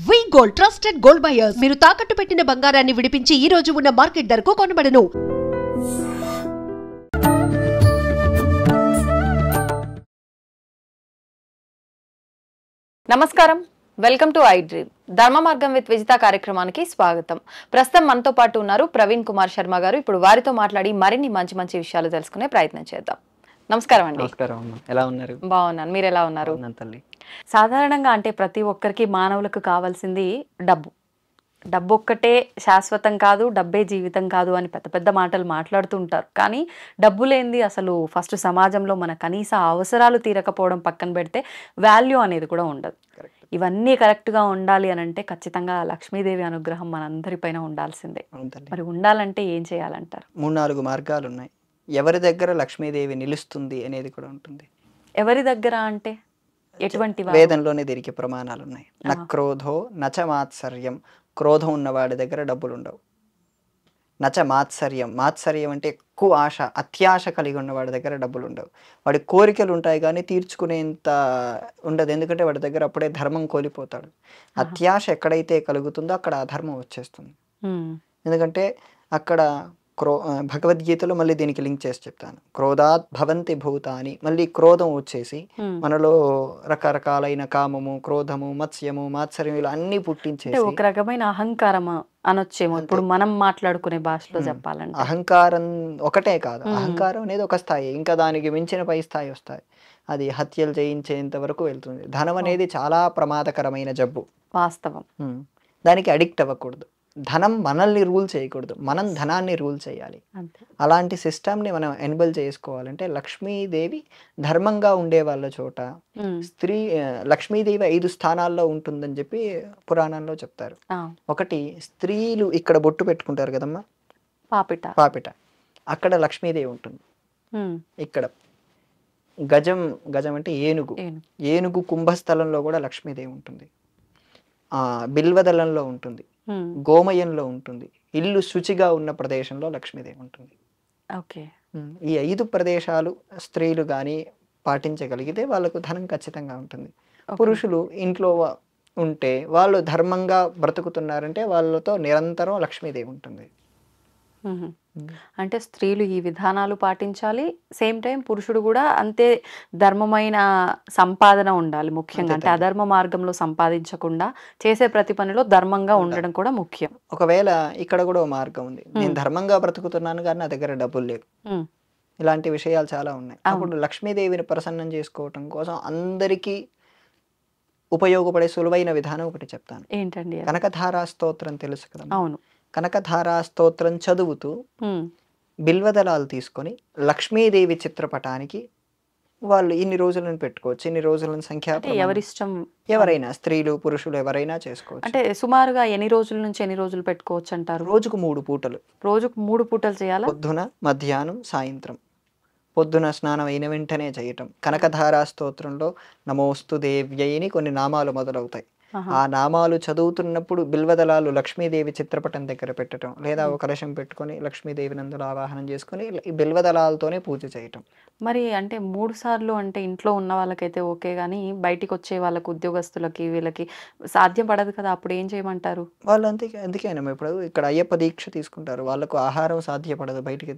వి gold trusted gold buyers మీరు తాకట్టు పెట్టిన బంగారాన్ని విడిపించి ఈ రోజు ఉన్న మార్కెట్ ధరకు కొనబడను. నమస్కారం, వెల్కమ్ టు ఐ డ్రీమ్. ధర్మ మార్గం విత్ విజిత కార్యక్రమానికి స్వాగతం. ప్రస్తుతం మనతో పాటు ఉన్నారు ప్రవీణ్ కుమార్ శర్మ గారు. ఇప్పుడు వారితో మాట్లాడి మరిన్ని మంచి మంచి విషయాలు తెలుసుకునే ప్రయత్నం చేద్దాం. నమస్కారం అండి. నమస్కారం అమ్మ, ఎలా ఉన్నారు? బాగున్నాను, మీరు ఎలా ఉన్నారు? తల్లి. సాధారణంగా అంటే ప్రతి ఒక్కరికి మానవులకు కావాల్సింది డబ్బు. డబ్బు ఒక్కటే శాశ్వతం కాదు, డబ్బే జీవితం కాదు అని పెద్ద పెద్ద మాటలు మాట్లాడుతూ ఉంటారు. కానీ డబ్బు లేనిది అసలు ఫస్ట్ సమాజంలో మన కనీస అవసరాలు తీరకపోవడం పక్కన పెడితే వాల్యూ అనేది కూడా ఉండదు. ఇవన్నీ కరెక్ట్గా ఉండాలి అని అంటే ఖచ్చితంగా లక్ష్మీదేవి అనుగ్రహం మనందరిపైన ఉండాల్సిందే. మరి ఉండాలంటే ఏం చేయాలంటారు? 3-4 మార్గాలు ఉన్నాయి. ఎవరి దగ్గర లక్ష్మీదేవి నిలుస్తుంది అనేది కూడా ఉంటుంది. ఎవరి దగ్గర అంటే ఎటువంటి? వేదంలోనే దీనికి ప్రమాణాలు ఉన్నాయి. నక్రోధో నచ మాత్సర్యం, క్రోధం ఉన్నవాడి దగ్గర డబ్బులు ఉండవు. నచ మాత్సర్యం, మాత్సర్యం అంటే ఎక్కువ ఆశ, అత్యాశ కలిగి ఉన్నవాడి దగ్గర డబ్బులు ఉండవు. వాడి కోరికలు ఉంటాయి కానీ తీర్చుకునేంత ఉండదు. ఎందుకంటే వాడి దగ్గర అప్పుడే ధర్మం కోల్పోతాడు. అత్యాశ ఎక్కడైతే కలుగుతుందో అక్కడ అధర్మం వచ్చేస్తుంది. ఎందుకంటే అక్కడ భగవద్గీతలో మళ్ళీ దీనికి లింక్ చేసి చెప్తాను. క్రోధాత్ భవంతి భూతాని, మళ్ళీ క్రోధం వచ్చేసి మనలో రకరకాలైన కామము, క్రోధము, మత్స్యము, మాత్సర్యం ఇలా అన్ని పుట్టించేసి ఒక రకమైన అహంకారం అనొచ్చేమో ఇప్పుడు మనం మాట్లాడుకునే భాషలో చెప్పాలంటే. అహంకారం ఒకటే కాదు, అహంకారం అనేది ఒక స్థాయి, ఇంకా దానికి మించిన పై స్థాయి వస్తాయి. అది హత్యలు చేయించేంత వరకు వెళ్తుంది. ధనం అనేది చాలా ప్రమాదకరమైన జబ్బు, వాస్తవం. దానికి అడిక్ట్ అవ్వకూడదు. ధనం మనల్ని రూల్ చేయకూడదు, మనం ధనాన్ని రూల్ చేయాలి. అలాంటి సిస్టమ్ని మనం ఎనేబుల్ చేసుకోవాలంటే లక్ష్మీదేవి ధర్మంగా ఉండే వాళ్ళ చోట లక్ష్మీదేవి 5 స్థానాల్లో ఉంటుందని చెప్పి పురాణంలో చెప్తారు. ఒకటి, స్త్రీలు ఇక్కడ బొట్టు పెట్టుకుంటారు కదమ్మా, పాపిట, అక్కడ లక్ష్మీదేవి ఉంటుంది. ఇక్కడ గజం అంటే ఏనుగు కుంభస్థలంలో కూడా లక్ష్మీదేవి ఉంటుంది. బిల్వదళంలో ఉంటుంది, గోమయంలో ఉంటుంది, ఇల్లు శుచిగా ఉన్న ప్రదేశంలో లక్ష్మీదేవి ఉంటుంది. ఈ 5 ప్రదేశాలు స్త్రీలు కానీ పాటించగలిగితే వాళ్ళకు ధనం ఖచ్చితంగా ఉంటుంది. పురుషులు ఇంట్లో ఉంటే వాళ్ళు ధర్మంగా బ్రతుకుతున్నారంటే వాళ్ళతో నిరంతరం లక్ష్మీదేవి ఉంటుంది. అంటే స్త్రీలు ఈ విధానాలు పాటించాలి, సేమ్ టైం పురుషుడు కూడా అంతే ధర్మమైన సంపాదన ఉండాలి ముఖ్యంగా. అంటే అధర్మ మార్గంలో సంపాదించకుండా చేసే ప్రతి పనిలో ధర్మంగా ఉండడం కూడా ముఖ్యం. ఒకవేళ ఇక్కడ కూడా ఒక మార్గం ఉంది, నేను ధర్మంగా బ్రతుకుతున్నాను కానీ నా దగ్గర డబ్బులు లేవు, ఇలాంటి విషయాలు చాలా ఉన్నాయి. అప్పుడు లక్ష్మీదేవిని ప్రసన్నం చేసుకోవటం కోసం అందరికీ ఉపయోగపడే సులువైన విధానం ఒకటి చెప్తాను. ఏంటండి? కనకధారా స్తోత్రం తెలుసు కదా? అవును. కనకధారా స్తోత్రం చదువుతూ బిల్వదళాలు తీసుకొని లక్ష్మీదేవి చిత్రపటానికి వాళ్ళు ఇన్ని రోజులను పెట్టుకోవచ్చు. ఇన్ని రోజులను సంఖ్య ఎవరిష్టం, ఎవరైనా స్త్రీలు పురుషులు ఎవరైనా చేసుకోవచ్చు. అంటే సుమారుగా ఎన్ని రోజుల నుంచి ఎన్ని రోజులు పెట్టుకోవచ్చు అంటారు? రోజుకు 3 పూటలు. రోజుకు 3 పూటలు చేయాలా? పొద్దున, మధ్యాహ్నం, సాయంత్రం. పొద్దున స్నానం అయిన వెంటనే చేయటం. కనకధారా స్తోత్రంలో నమోస్తు దేవ్యైని కొన్ని నామాలు మొదలవుతాయి. ఆ నామాలు చదువుతున్నప్పుడు బిల్వదళాలు లక్ష్మీదేవి చిత్రపటం దగ్గర పెట్టడం, లేదా ఒక కలశం పెట్టుకొని లక్ష్మీదేవిని అందులో ఆవాహనం చేసుకొని ఈ బిల్వదళాలతోనే పూజ చేయటం. మరి అంటే 3 సార్లు అంటే ఇంట్లో ఉన్న వాళ్ళకైతే ఓకే, కానీ బయటికి వచ్చే వాళ్ళకి, ఉద్యోగస్తులకి, వీళ్ళకి సాధ్యం పడదు కదా, అప్పుడు ఏం చేయమంటారు? వాళ్ళు అందుకేనా ఇప్పుడు ఇక్కడ అయ్యప్ప దీక్ష తీసుకుంటారు, వాళ్ళకు ఆహారం సాధ్యపడదు బయటికి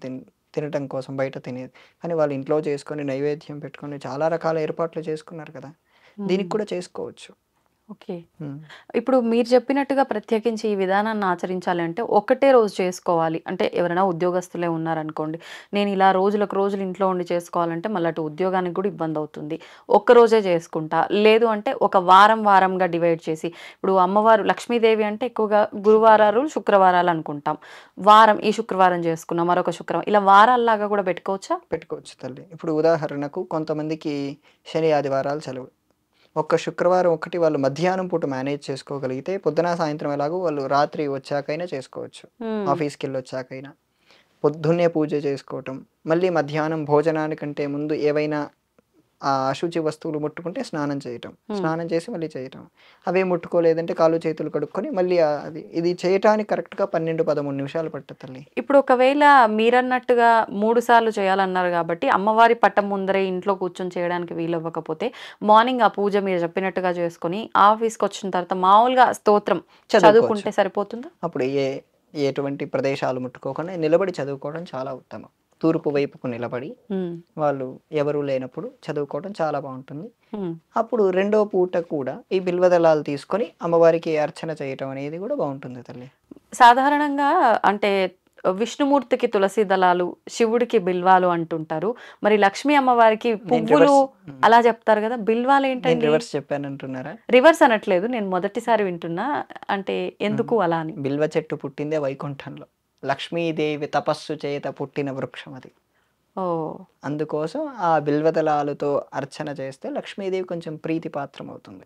తినటం కోసం, బయట తినేది. కానీ వాళ్ళు ఇంట్లో చేసుకొని నైవేద్యం పెట్టుకొని చాలా రకాల ఏర్పాట్లు చేసుకున్నారు కదా, దీనికి కూడా చేసుకోవచ్చు. ఓకే. ఇప్పుడు మీరు చెప్పినట్టుగా ప్రత్యేకించి ఈ విధానాన్ని ఆచరించాలి అంటే ఒకటే రోజు చేసుకోవాలి. అంటే ఎవరైనా ఉద్యోగస్తులే ఉన్నారనుకోండి, నేను ఇలా రోజులు ఇంట్లో ఉండి చేసుకోవాలంటే మళ్ళీ అటు ఉద్యోగానికి కూడా ఇబ్బంది అవుతుంది. ఒక్కరోజే చేసుకుంటా, లేదు అంటే ఒక వారంగా డివైడ్ చేసి, ఇప్పుడు అమ్మవారు లక్ష్మీదేవి అంటే ఎక్కువగా గురువారాలు, శుక్రవారాలు అనుకుంటాం. వారం, ఈ శుక్రవారం చేసుకున్నాం, మరొక శుక్రవారం, ఇలా వారాల్లాగా కూడా పెట్టుకోవచ్చు తల్లి. ఇప్పుడు ఉదాహరణకు కొంతమందికి శని ఆదివారాలు సెలవు, ఒక్క శుక్రవారం ఒకటి వాళ్ళు మధ్యాహ్నం పూట మేనేజ్ చేసుకోగలిగితే పొద్దున సాయంత్రం ఎలాగో వాళ్ళు రాత్రి వచ్చాకైనా చేసుకోవచ్చు. ఆఫీస్కి వెళ్ళి వచ్చాకైనా పొద్దున్నే పూజ చేసుకోవటం, మళ్ళీ మధ్యాహ్నం భోజనానికంటే ముందు ఏవైనా ఆ అశుచి వస్తువులు ముట్టుకుంటే స్నానం చేయటం, స్నానం చేసి మళ్ళీ చేయటం. అవే ముట్టుకోలేదంటే కాళ్ళు చేతులు కడుక్కొని మళ్ళీ ఇది చేయటానికి కరెక్ట్గా 12-13 నిమిషాలు పట్టదు తల్లి. ఇప్పుడు ఒకవేళ మీరన్నట్టుగా 3 సార్లు చేయాలన్నారు కాబట్టి అమ్మవారి పటం ముందరే ఇంట్లో కూర్చొని చేయడానికి వీలవ్వకపోతే మార్నింగ్ ఆ పూజ మీరు చెప్పినట్టుగా చేసుకొని ఆఫీస్కి వచ్చిన తర్వాత మామూలుగా స్తోత్రం చదువుకుంటే సరిపోతుందా? అప్పుడు ఎటువంటి ప్రదేశాలు ముట్టుకోకుండా నిలబడి చదువుకోవడం చాలా ఉత్తమం. తూర్పు వైపుకు నిలబడి వాళ్ళు ఎవరు లేనప్పుడు చదువుకోవడం చాలా బాగుంటుంది. అప్పుడు రెండో పూట కూడా ఈ బిల్వదళాలు తీసుకొని అమ్మవారికి అర్చన చేయటం అనేది కూడా బాగుంటుంది తల్లి. సాధారణంగా అంటే విష్ణుమూర్తికి తులసి దళాలు, శివుడికి బిల్వాలు అంటుంటారు. మరి లక్ష్మీ అమ్మవారికి పువ్వులు అలా చెప్తారు కదా, బిల్వాలు ఏంటంటే రివర్స్ చెప్పానంటున్నారా? రివర్స్ అనట్లేదు, నేను మొదటిసారి వింటున్నా. అంటే ఎందుకు అలా అని? బిల్వ చెట్టు పుట్టిందే వైకుంఠంలో, లక్ష్మీదేవి తపస్సు చేత పుట్టిన వృక్షం అది. ఓ, అందుకోసం ఆ బిల్వదళాలతో అర్చన చేస్తే లక్ష్మీదేవి కొంచెం ప్రీతి పాత్రం అవుతుంది.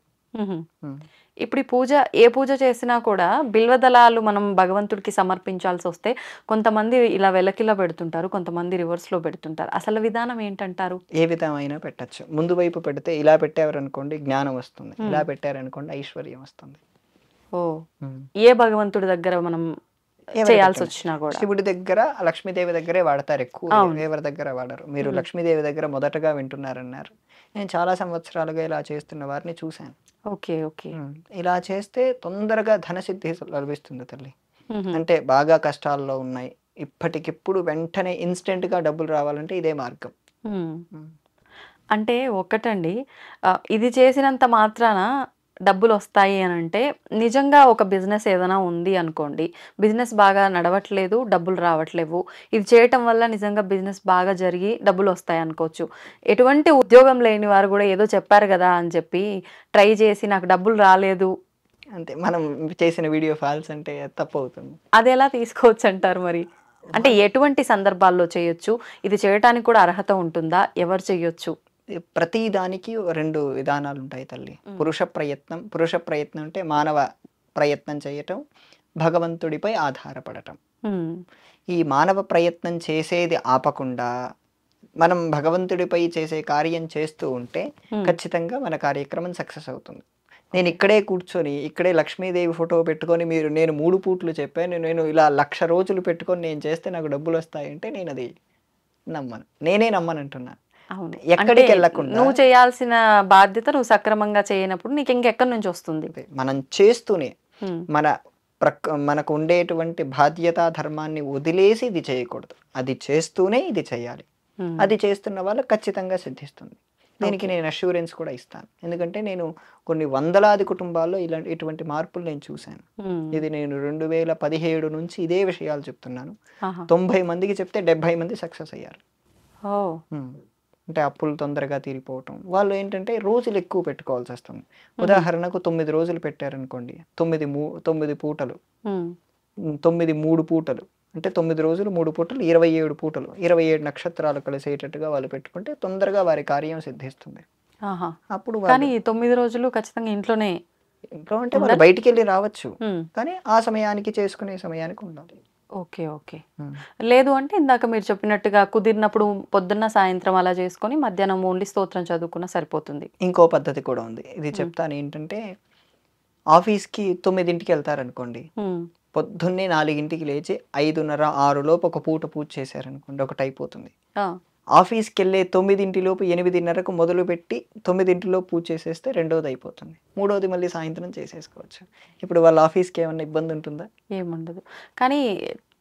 ఇప్పుడు ఈ పూజ ఏ పూజ చేసినా కూడా బిల్వదళాలు మనం భగవంతుడికి సమర్పించాల్సి వస్తే కొంతమంది ఇలా వెలకిలా పెడుతుంటారు, కొంతమంది రివర్స్ లో పెడుతుంటారు. అసలు విధానం ఏంటంటారు? ఏ విధమైన పెట్టచ్చు. ముందు వైపు పెడితే ఇలా పెట్టారనుకోండి జ్ఞానం వస్తుంది, ఇలా పెట్టారనుకోండి ఐశ్వర్యం వస్తుంది. ఓ, ఏ భగవంతుడి దగ్గర మనం చేయాల్సి వచ్చినా కూడా శివుడి దగ్గర, లక్ష్మీదేవి దగ్గరే వాడతారు ఎక్కువ, ఎవరి దగ్గర వాడరు. మీరు లక్ష్మీదేవి దగ్గర మొదటగా వింటున్నారన్నారు. నేను చాలా సంవత్సరాలుగా ఇలా చేస్తున్న వారిని చూశాను. ఓకే ఓకే, ఇలా చేస్తే తొందరగా ధనసిద్ధి లభిస్తుంది తల్లి. అంటే బాగా కష్టాల్లో ఉన్నాయి, ఇప్పటికిప్పుడు వెంటనే ఇన్స్టెంట్ గా డబ్బులు రావాలంటే ఇదే మార్గం. అంటే ఒకటండి, ఇది చేసినంత మాత్రాన డబ్బులు వస్తాయి అని అంటే, నిజంగా ఒక బిజినెస్ ఏదైనా ఉంది అనుకోండి, బిజినెస్ బాగా నడవట్లేదు, డబ్బులు రావట్లేవు, ఇది చేయటం వల్ల నిజంగా బిజినెస్ బాగా జరిగి డబ్బులు వస్తాయి అనుకోవచ్చు. ఎటువంటి ఉద్యోగం లేని వారు కూడా ఏదో చెప్పారు కదా అని చెప్పి ట్రై చేసి నాకు డబ్బులు రాలేదు అంటే మనం చేసిన వీడియో ఫాల్స్ అంటే తప్పు అవుతుంది. అది ఎలా తీసుకోవచ్చు అంటారు మరి? అంటే ఎటువంటి సందర్భాల్లో చేయొచ్చు, ఇది చేయటానికి కూడా అర్హత ఉంటుందా, ఎవరు చేయొచ్చు? ప్రతి దానికి 2 విధానాలు ఉంటాయి తల్లి. పురుష ప్రయత్నం అంటే మానవ ప్రయత్నం చేయటం, భగవంతుడిపై ఆధారపడటం. ఈ మానవ ప్రయత్నం చేసేది ఆపకుండా మనం భగవంతుడిపై చేసే కార్యం చేస్తూ ఉంటే ఖచ్చితంగా మన కార్యక్రమం సక్సెస్ అవుతుంది. నేను ఇక్కడే కూర్చొని ఇక్కడే లక్ష్మీదేవి ఫోటో పెట్టుకొని నేను 3 పూట్లు చెప్పాను, నేను ఇలా 1,00,000 రోజులు పెట్టుకొని నేను చేస్తే నాకు డబ్బులు వస్తాయంటే నేను అది నమ్మను. నేనే నమ్మనంటున్నా. ఎక్కడికి వెళ్ళకుండా నువ్వు చేయాల్సిన బాధ్యత నువ్వు సక్రమంగా చేయనప్పుడు నీకు ఇంకెక్కడి నుంచి వస్తుంది? మనం చేస్తూనే మనకు ఉండేటువంటి బాధ్యతా ధర్మాన్ని వదిలేసి ఇది చేయకూడదు. అది చేస్తూనే ఇది చేయాలి. అది చేస్తున్న వాళ్ళకి ఖచ్చితంగా సిద్ధిస్తుంది. దీనికి నేను అష్యూరెన్స్ కూడా ఇస్తాను. ఎందుకంటే నేను కొన్ని వందలాది కుటుంబాల్లో ఇటువంటి మార్పులు నేను చూశాను. ఇది నేను 2017 నుంచి ఇదే విషయాలు చెప్తున్నాను. 90 మందికి చెప్తే 70 మంది సక్సెస్ అయ్యారు. అంటే అప్పులు తొందరగా తీరిపోవటం. వాళ్ళు ఏంటంటే రోజులు ఎక్కువ పెట్టుకోవాల్సి వస్తుంది. ఉదాహరణకు 9 రోజులు పెట్టారనుకోండి, 9 పూటలు, 3 పూటలు అంటే 9 రోజులు 3 పూటలు 27 పూటలు, 27 నక్షత్రాలు కలిసేటట్టుగా వాళ్ళు పెట్టుకుంటే తొందరగా వారి కార్యం సిద్ధిస్తుంది. అప్పుడు కానీ 9 రోజులు ఖచ్చితంగా ఇంట్లో అంటే వాళ్ళు బయటికి వెళ్ళి రావచ్చు, కానీ ఆ సమయానికి చేసుకునే సమయానికి ఉండాలి. ఓకే ఓకే, లేదు అంటే ఇందాక మీరు చెప్పినట్టుగా కుదిరినప్పుడు పొద్దున్న సాయంత్రం అలా చేసుకొని మధ్యాహ్నం ఓన్లీ స్తోత్రం చదువుకున్నా సరిపోతుంది. ఇంకో పద్ధతి కూడా ఉంది, ఇది చెప్తాను. ఏంటంటే ఆఫీస్కి 9ంటికి వెళ్తారనుకోండి, పొద్దున్నే 4ంటికి లేచి 5:30, 6 లోపు ఒక పూట పూజ చేశారనుకోండి, ఒకటి అయిపోతుంది. ఆఫీస్కి వెళ్ళే 9ంటి లోపు 8:30కు మొదలుపెట్టి 9ంటిలోపు పూజ చేసేస్తే రెండోది అయిపోతుంది. మూడోది మళ్ళీ సాయంత్రం చేసేసుకోవచ్చు. ఇప్పుడు వాళ్ళ ఆఫీస్కి ఏమన్నా ఇబ్బంది ఉంటుందా? ఏముండదు. కానీ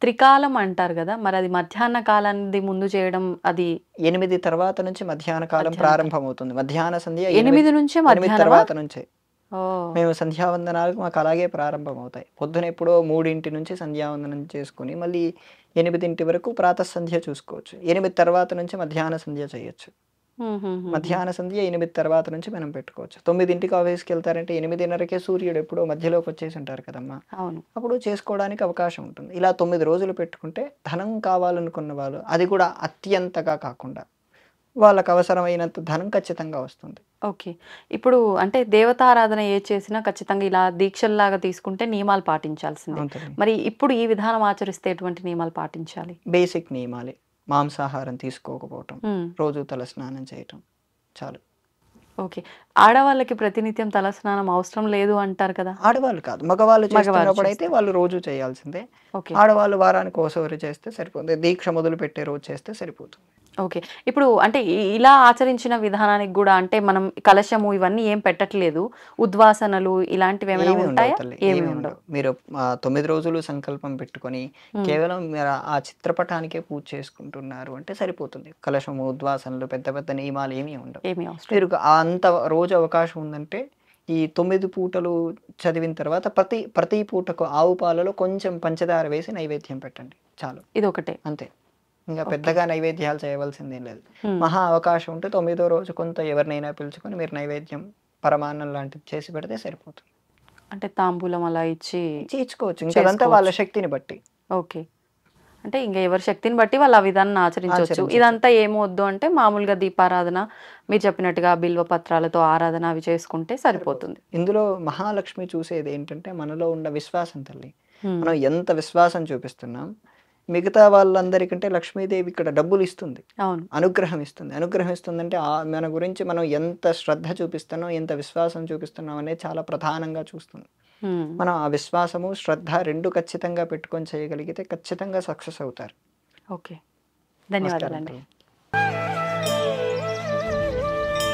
త్రికాలం అంటారు కదా, మరి అది మధ్యాహ్న కాలాన్ని ముందు చేయడం, అది 8 తర్వాత నుంచి మధ్యాహ్న కాలం ప్రారంభం అవుతుంది. మధ్యాహ్న సంధ్య 8 నుంచి 8 తర్వాత నుంచే మేము సంధ్యావందనాలకు మాకు అలాగే ప్రారంభం అవుతాయి. పొద్దున ఎప్పుడో 3ంటి నుంచి సంధ్యావందనం చేసుకుని మళ్ళీ 8ంటి వరకు ప్రాతః సంధ్య చూసుకోవచ్చు. 8 తర్వాత నుంచి మధ్యాహ్న సంధ్య చేయొచ్చు. మధ్యాహ్న సంధ్య 8 తర్వాత నుంచి మనం పెట్టుకోవచ్చు. 9ంటికి ఆఫీస్కి వెళ్తారంటే 8:30కే సూర్యుడు ఎప్పుడో మధ్యలోకి వచ్చేసి ఉంటారు కదమ్మా, అప్పుడు చేసుకోవడానికి అవకాశం ఉంటుంది. ఇలా 9 రోజులు పెట్టుకుంటే ధనం కావాలనుకున్న వాళ్ళు, అది కూడా అత్యంతగా కాకుండా వాళ్ళకు అవసరమైనంత ధనం ఖచ్చితంగా వస్తుంది. ఓకే, ఇప్పుడు అంటే దేవతారాధన ఏ చేసినా ఖచ్చితంగా ఇలా దీక్షల్లాగా తీసుకుంటే నియమాలు పాటించాల్సిందే. మరి ఇప్పుడు ఈ విధానం ఆచరిస్తే ఎటువంటి నియమాలు పాటించాలి? బేసిక్ నియమాలే. మాంసాహారం తీసుకోకపోవటం, రోజు తల స్నానం చేయటం చాలు. ఓకే. ఆడవాళ్ళకి ప్రతినిత్యం తలస్నానం అవసరం లేదు అంటారు కదా? ఆడవాళ్ళు కాదు, మగవాళ్ళు చేస్తున్నప్పుడు అయితే చేస్తారు. వాళ్ళు రోజు చేయాల్సిందే. ఓకే. ఆడవాళ్ళు వారానికి ఒకసారి చేస్తే సరిపోతుంది. దీక్ష మొదలు పెట్టే రోజు చేస్తే సరిపోతుంది. ఓకే. ఇప్పుడు అంటే ఇలా ఆచరించిన విధానానికి గూడా అంటే మనం కలశము ఇవన్నీ ఏం పెట్టట్లేదు. ఉద్వాసనలు ఇలాంటివేమైనా ఏమీ ఉండవు ఉంటాయా? తల్లి, ఏమి ఏమీ ఉండవు. ఉండవు. మీరు 9 రోజులు సంకల్పం పెట్టుకొని కేవలం మీరు ఆ చిత్రపటానికే పూజ చేసుకుంటున్నారు అంటే సరిపోతుంది. కలశము, ఉద్వాసనలు, పెద్ద పెద్ద నియమాలు ఏమీ ఉండవు. ఏమి అవసరం మీరు అంత రోజు అవకాశం ఉందంటే ఈ 9 పూటలు చదివిన తర్వాత ప్రతి పూటకు ఆవు పాలలో కొంచెం పంచదార వేసి నైవేద్యం పెట్టండి చాలు, ఇదొకటే. అంతే. ఇంకా పెద్దగా నైవేద్యాలు చేయవలసిందేం లేదు. మహా అవకాశం ఉంటే 9వ రోజు కొంత ఎవరినైనా పిలుచుకొని మీరు నైవేద్యం పరమాన్నం లాంటిది చేసి పెడితే సరిపోతుంది. అంటే తాంబూలం అలా ఇచ్చి ఇచ్చుకోవచ్చు. ఇంకా అదంతా వాళ్ళ శక్తిని బట్టి. ఓకే. అంటే ఇంక ఎవరి శక్తిని బట్టి వాళ్ళు ఆ విధానాన్ని ఆచరించవచ్చు. ఇదంతా ఏమొద్దు అంటే మామూలుగా దీపారాధన, మీరు చెప్పినట్టుగా బిల్వ పత్రాలతో ఆరాధన అవి చేసుకుంటే సరిపోతుంది. ఇందులో మహాలక్ష్మి చూసేది ఏంటంటే మనలో ఉన్న విశ్వాసం తల్లి. మనం ఎంత విశ్వాసం చూపిస్తున్నాం, మిగతా వాళ్ళందరికంటే లక్ష్మీదేవి ఇక్కడ డబ్బులు ఇస్తుంది, అవును. అనుగ్రహం ఇస్తుంది. అనుగ్రహం ఇస్తుందంటే మన గురించి మనం ఎంత శ్రద్ధ చూపిస్తున్నాం, ఎంత విశ్వాసం చూపిస్తున్నాం అనేది చాలా ప్రధానంగా చూస్తుంది. మనం ఆ విశ్వాసము, శ్రద్ధ రెండు ఖచ్చితంగా పెట్టుకొని చేయగలిగితే ఖచ్చితంగా సక్సెస్ అవుతారు. ఓకే. ధన్యవాదాలండి.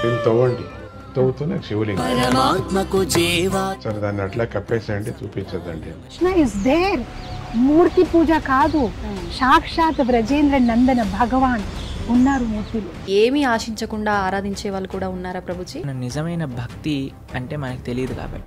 దీన్ని తవ్వండి, తవ్వుతూనే శివలింగం. పరమాత్మకు జీవా సరే దాన్ని అట్లా కప్పేసేయండి, చూపించదండి. Krishna is there. మూర్తి పూజ కాదు, సాక్షాత్ బ్రజేంద్ర నందన భగవాన్ ఉన్నారు మూర్తిలో. ఏమీ ఆశించకుండా ఆరాధించే వాళ్ళు కూడా ఉన్నారా ప్రభుజీ? నిజమైన భక్తి అంటే మనకు తెలియదు కాబట్టి